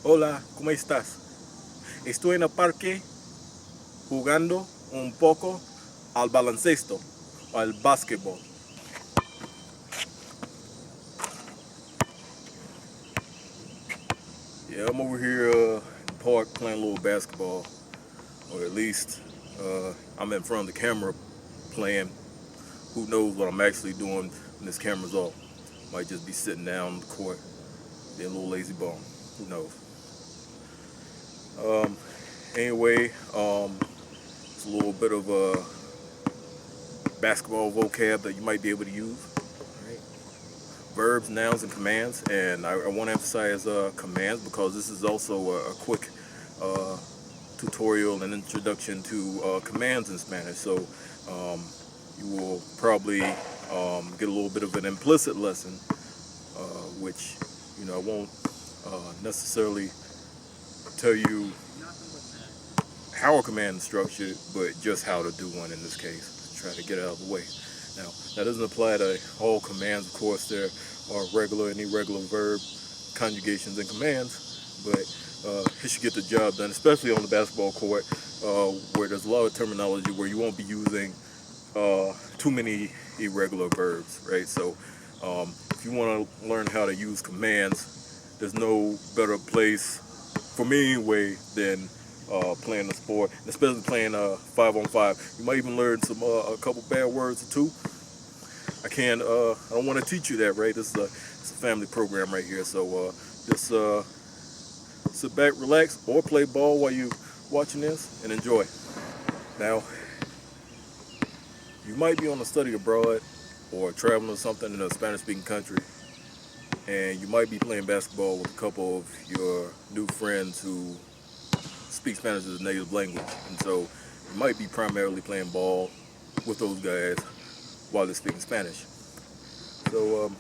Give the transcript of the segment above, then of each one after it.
Hola, ¿cómo estás? Estoy en el parque jugando un poco al baloncesto o al básquetbol. Yeah, I'm over here in the park playing a little basketball, or at least I'm in front of the camera playing. Who knows what I'm actually doing when this camera's off? Might just be sitting down on the court, being a little lazy bone. Who knows? Anyway, it's a little bit of a basketball vocab that you might be able to use. Right? Verbs, nouns, and commands. And I want to emphasize commands because this is also a quick tutorial and introduction to commands in Spanish. So you will probably get a little bit of an implicit lesson, which I won't necessarily tell you how a command is structured, but just how to do one in this case. Try to get it out of the way. Now, that doesn't apply to all commands. Of course, there are regular and irregular verb conjugations and commands, but it should get the job done, especially on the basketball court, where there's a lot of terminology where you won't be using too many irregular verbs, right? So if you want to learn how to use commands, there's no better place, for me anyway, than playing the sport, especially playing 5-on-5. You might even learn a couple bad words or two. I don't want to teach you that, right? It's a family program right here, so just sit back, relax, or play ball while you watching this and enjoy. Now, you might be on a study abroad or traveling or something in a Spanish-speaking country, and you might be playing basketball with a couple of your new friends who speak Spanish as a native language, and so you might be primarily playing ball with those guys while they're speaking Spanish. So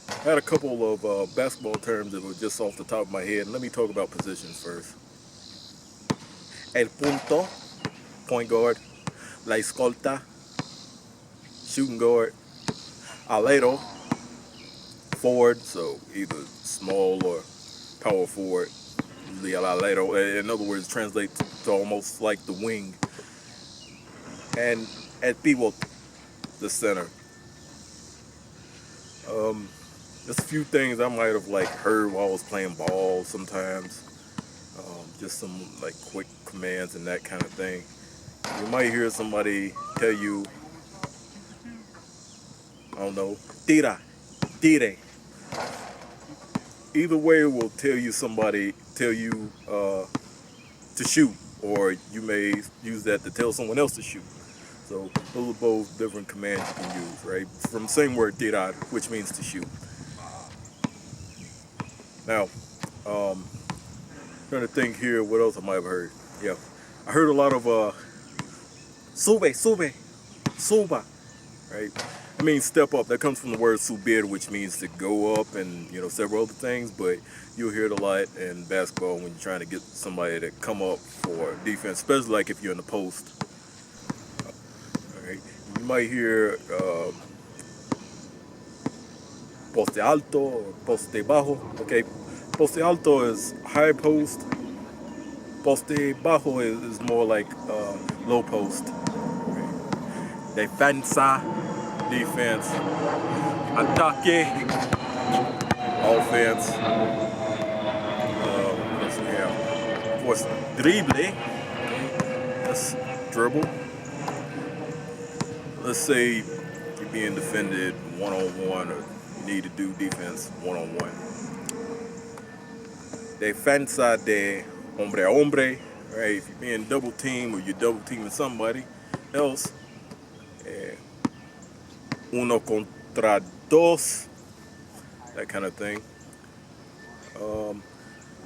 I had a couple of basketball terms that were just off the top of my head, and let me talk about positions first. El punto, point guard. La escolta, shooting guard. Alero, forward, so either small or power forward. Usually el alero, in other words, translates to almost like the wing. And el pivot, the center. There's a few things I might have heard while I was playing ball sometimes. Just some quick commands and that kind of thing. You might hear somebody tell you, I don't know, tira, tire. Either way, it will tell you to shoot, or you may use that to tell someone else to shoot. So those are both different commands you can use, right? From the same word tirar, which means to shoot. Now, trying to think here, what else I might have heard. Yeah, I heard a lot of sube, sube, suba, right? I mean, step up. That comes from the word subir, which means to go up, and several other things. But you'll hear it a lot in basketball when you're trying to get somebody to come up for defense, especially if you're in the post. All right, you might hear poste alto or poste bajo. Okay, poste alto is high post. Poste bajo is more like low post. Right? Defensa, defense. Ataque, offense. What we have? Of course, drible. That's dribble. Let's say you're being defended one-on-one, or you need to do defense one-on-one. Defensa de hombre a hombre, right? If you're being double teamed or you're double teaming somebody else, uno contra dos, that kind of thing.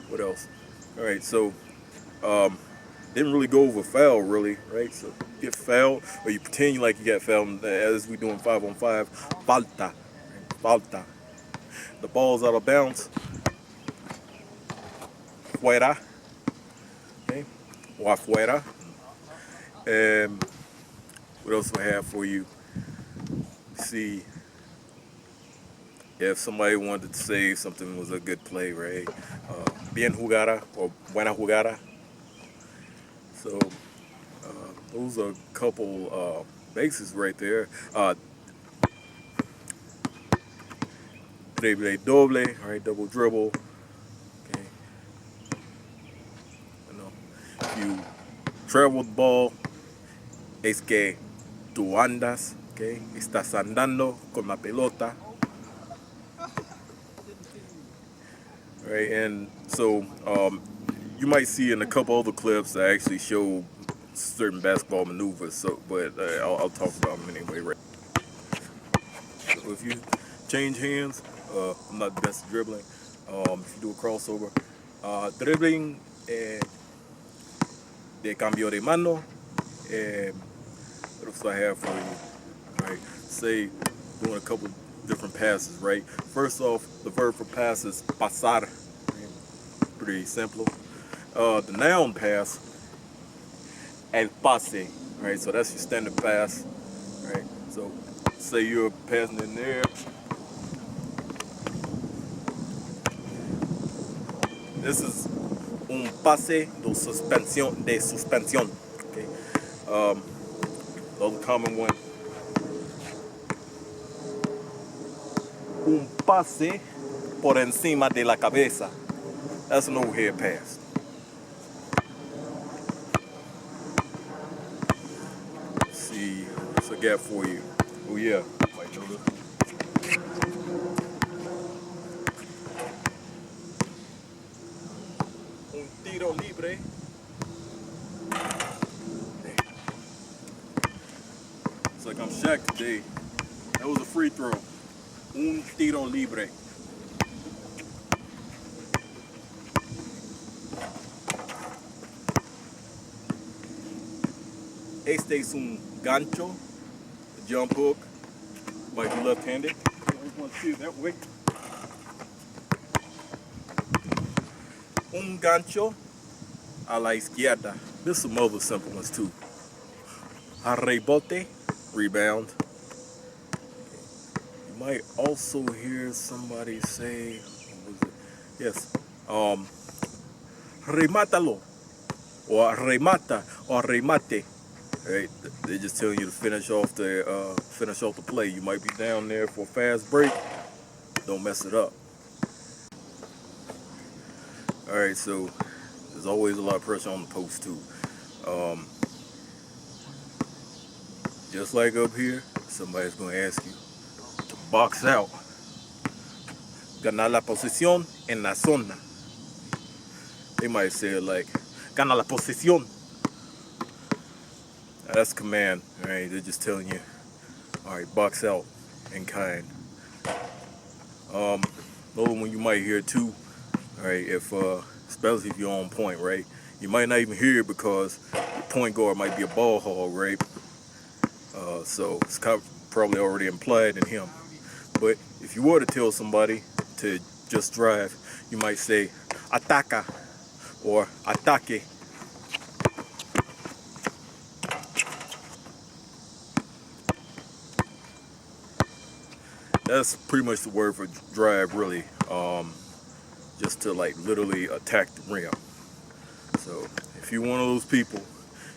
What else? All right, so didn't really go over foul, really, right? So you get fouled, or you pretend like you got fouled, as we do in 5-on-5. Falta, right? Falta. The ball's out of bounds. Fuera, okay, or afuera. What else do I have for you? See, if somebody wanted to say something was a good play, right? bien jugada or buena jugada. So those are a couple basics right there. Drible doble, right? Double dribble. Okay. You know, if you travel the ball, es que tú andas, okay? Estás andando con la pelota. Right, and so you might see in a couple other clips that actually show certain basketball maneuvers. So, but I'll talk about them anyway. Right. So if you change hands, I'm not the best at dribbling. If you do a crossover, dribbling de cambio de mano. What else do I have for you? All right, say doing a couple different passes. Right. First off, the verb for pass is pasar. Pretty simple. The noun pass, el pase, right? So that's your standard pass, right? So say you're passing in there. This is un pase de suspensión. Okay. The other common one. Un pase por encima de la cabeza. That's an overhead pass. Let's see, what's I got for you? Oh yeah, might know this. Un tiro libre. It's like I'm Shaq today. That was a free throw. Un tiro libre. Este es un gancho, a jump hook, might be left-handed. I just want to see it that way. Un gancho a la izquierda. There's some other simple ones too. A rebote, rebound. You might also hear somebody say, what was it? Yes, remátalo, or remata, or remate. Right, they're just telling you to finish off the play. You might be down there for a fast break. Don't mess it up. All right, so there's always a lot of pressure on the post too. Just like up here, somebody's going to ask you to box out. Ganar la posición en la zona. They might say it like, gana la posición. That's command, all right? They're just telling you, all right, box out in kind. Another one you might hear too, all right, especially if you're on point, right? You might not even hear it because your point guard might be a ball hog, right? So it's probably already implied in him. But if you were to tell somebody to just drive, you might say, ataca or ataque. That's pretty much the word for drive, really. Just to like literally attack the rim. So if you're one of those people,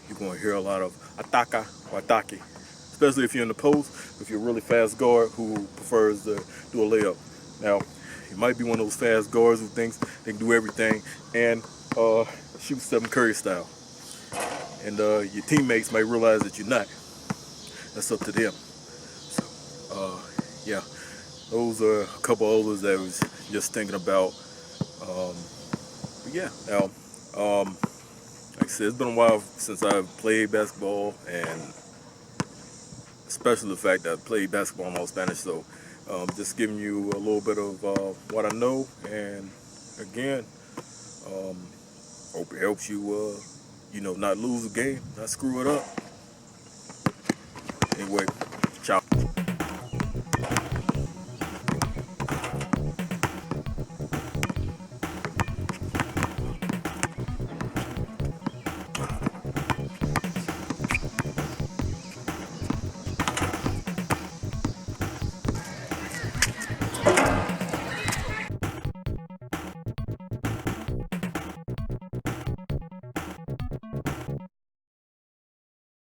you're going to hear a lot of ataca or ataque, especially if you're in the post, if you're a really fast guard who prefers to do a layup. Now, you might be one of those fast guards who thinks they can do everything and shoot Stephen Curry style. And your teammates might realize that you're not. That's up to them. So, yeah. Those are a couple others that I was just thinking about. But yeah, now, like I said, it's been a while since I've played basketball, and especially the fact that I played basketball in all Spanish. So just giving you a little bit of what I know, and again, hope it helps you, not lose a game, not screw it up. Anyway, ciao.